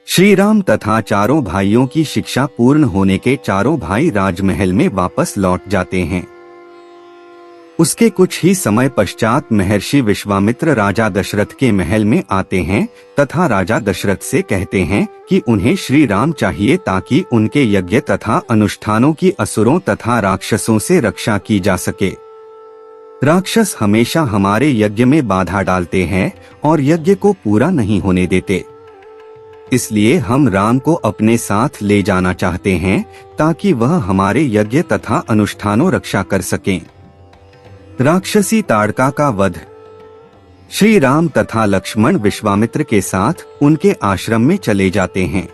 श्री राम तथा चारों भाइयों की शिक्षा पूर्ण होने के चारों भाई राजमहल में वापस लौट जाते हैं। उसके कुछ ही समय पश्चात महर्षि विश्वामित्र राजा दशरथ के महल में आते हैं तथा राजा दशरथ से कहते हैं कि उन्हें श्री राम चाहिए ताकि उनके यज्ञ तथा अनुष्ठानों की असुरों तथा राक्षसों से रक्षा की जा सके। राक्षस हमेशा हमारे यज्ञ में बाधा डालते हैं और यज्ञ को पूरा नहीं होने देते, इसलिए हम राम को अपने साथ ले जाना चाहते हैं ताकि वह हमारे यज्ञ तथा अनुष्ठानों रक्षा कर सकें। राक्षसी ताड़का का वध। श्री राम तथा लक्ष्मण विश्वामित्र के साथ उनके आश्रम में चले जाते हैं,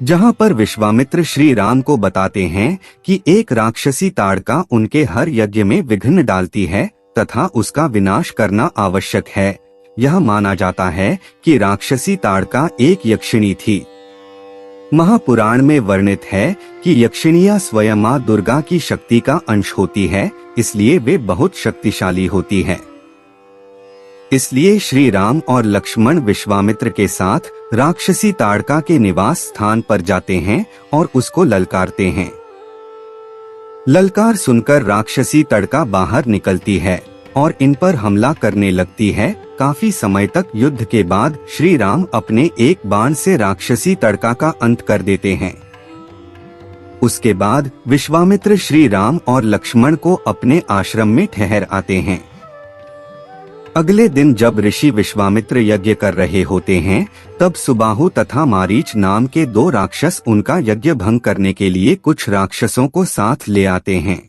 जहां पर विश्वामित्र श्री राम को बताते हैं कि एक राक्षसी ताड़का उनके हर यज्ञ में विघ्न डालती है तथा उसका विनाश करना आवश्यक है। यह माना जाता है कि राक्षसी ताड़का एक यक्षिणी थी। महापुराण में वर्णित है कि यक्षिणियां स्वयं मां दुर्गा की शक्ति का अंश होती है, इसलिए वे बहुत शक्तिशाली होती है। इसलिए श्री राम और लक्ष्मण विश्वामित्र के साथ राक्षसी ताड़का के निवास स्थान पर जाते हैं और उसको ललकारते हैं। ललकार सुनकर राक्षसी ताड़का बाहर निकलती है और इन पर हमला करने लगती है। काफी समय तक युद्ध के बाद श्री राम अपने एक बाण से राक्षसी ताड़का का अंत कर देते हैं। उसके बाद विश्वामित्र श्री राम और लक्ष्मण को अपने आश्रम में ठहर आते हैं। अगले दिन जब ऋषि विश्वामित्र यज्ञ कर रहे होते हैं, तब सुबाहु तथा मारीच नाम के दो राक्षस उनका यज्ञ भंग करने के लिए कुछ राक्षसों को साथ ले आते हैं।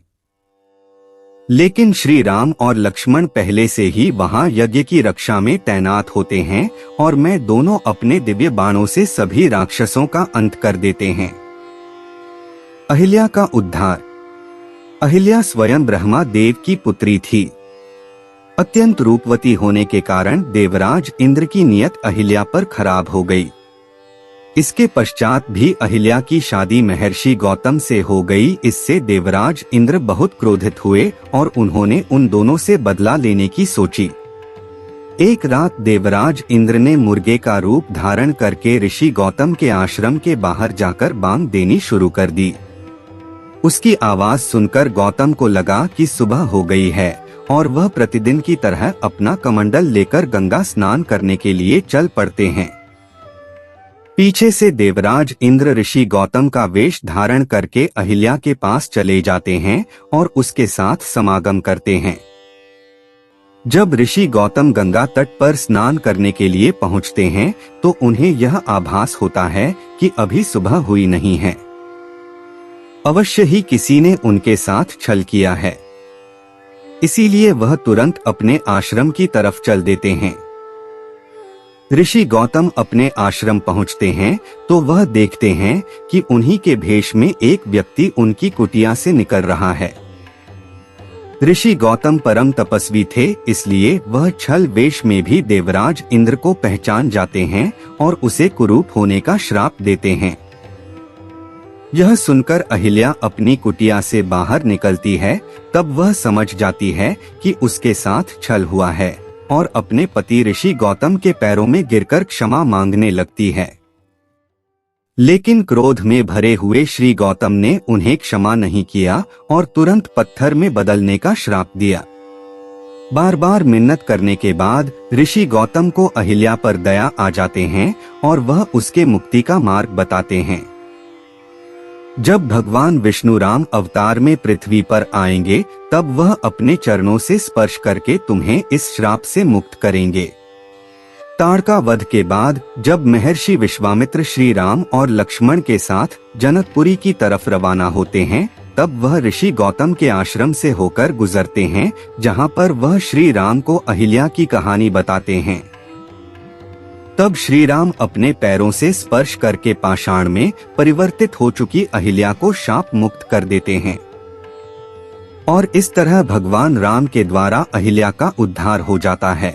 लेकिन श्री राम और लक्ष्मण पहले से ही वहां यज्ञ की रक्षा में तैनात होते हैं और मैं दोनों अपने दिव्य बाणों से सभी राक्षसों का अंत कर देते हैं। अहिल्या का उद्धार। अहिल्या स्वयं ब्रह्मा देव की पुत्री थी। अत्यंत रूपवती होने के कारण देवराज इंद्र की नियत अहिल्या पर खराब हो गई। इसके पश्चात भी अहिल्या की शादी महर्षि गौतम से हो गई। इससे देवराज इंद्र बहुत क्रोधित हुए और उन्होंने उन दोनों से बदला लेने की सोची। एक रात देवराज इंद्र ने मुर्गे का रूप धारण करके ऋषि गौतम के आश्रम के बाहर जाकर बांग देनी शुरू कर दी। उसकी आवाज सुनकर गौतम को लगा कि सुबह हो गई है और वह प्रतिदिन की तरह अपना कमंडल लेकर गंगा स्नान करने के लिए चल पड़ते हैं। पीछे से देवराज इंद्र ऋषि गौतम का वेश धारण करके अहिल्या के पास चले जाते हैं और उसके साथ समागम करते हैं। जब ऋषि गौतम गंगा तट पर स्नान करने के लिए पहुंचते हैं तो उन्हें यह आभास होता है कि अभी सुबह हुई नहीं है। अवश्य ही किसी ने उनके साथ छल किया है, इसीलिए वह तुरंत अपने आश्रम की तरफ चल देते हैं। ऋषि गौतम अपने आश्रम पहुंचते हैं तो वह देखते हैं कि उन्हीं के भेष में एक व्यक्ति उनकी कुटिया से निकल रहा है। ऋषि गौतम परम तपस्वी थे, इसलिए वह छल वेश में भी देवराज इंद्र को पहचान जाते हैं और उसे कुरूप होने का श्राप देते हैं। यह सुनकर अहिल्या अपनी कुटिया से बाहर निकलती है। तब वह समझ जाती है कि उसके साथ छल हुआ है और अपने पति ऋषि गौतम के पैरों में गिरकर क्षमा मांगने लगती है। लेकिन क्रोध में भरे हुए श्री गौतम ने उन्हें क्षमा नहीं किया और तुरंत पत्थर में बदलने का श्राप दिया। बार बार मिन्नत करने के बाद ऋषि गौतम को अहिल्या पर दया आ जाते हैं और वह उसके मुक्ति का मार्ग बताते हैं। जब भगवान विष्णु राम अवतार में पृथ्वी पर आएंगे तब वह अपने चरणों से स्पर्श करके तुम्हें इस श्राप से मुक्त करेंगे। ताड़का वध के बाद जब महर्षि विश्वामित्र श्री राम और लक्ष्मण के साथ जनकपुरी की तरफ रवाना होते हैं, तब वह ऋषि गौतम के आश्रम से होकर गुजरते हैं, जहां पर वह श्री राम को अहिल्या की कहानी बताते हैं। तब श्री राम अपने पैरों से स्पर्श करके पाषाण में परिवर्तित हो चुकी अहिल्या को शाप मुक्त कर देते हैं और इस तरह भगवान राम के द्वारा अहिल्या का उद्धार हो जाता है।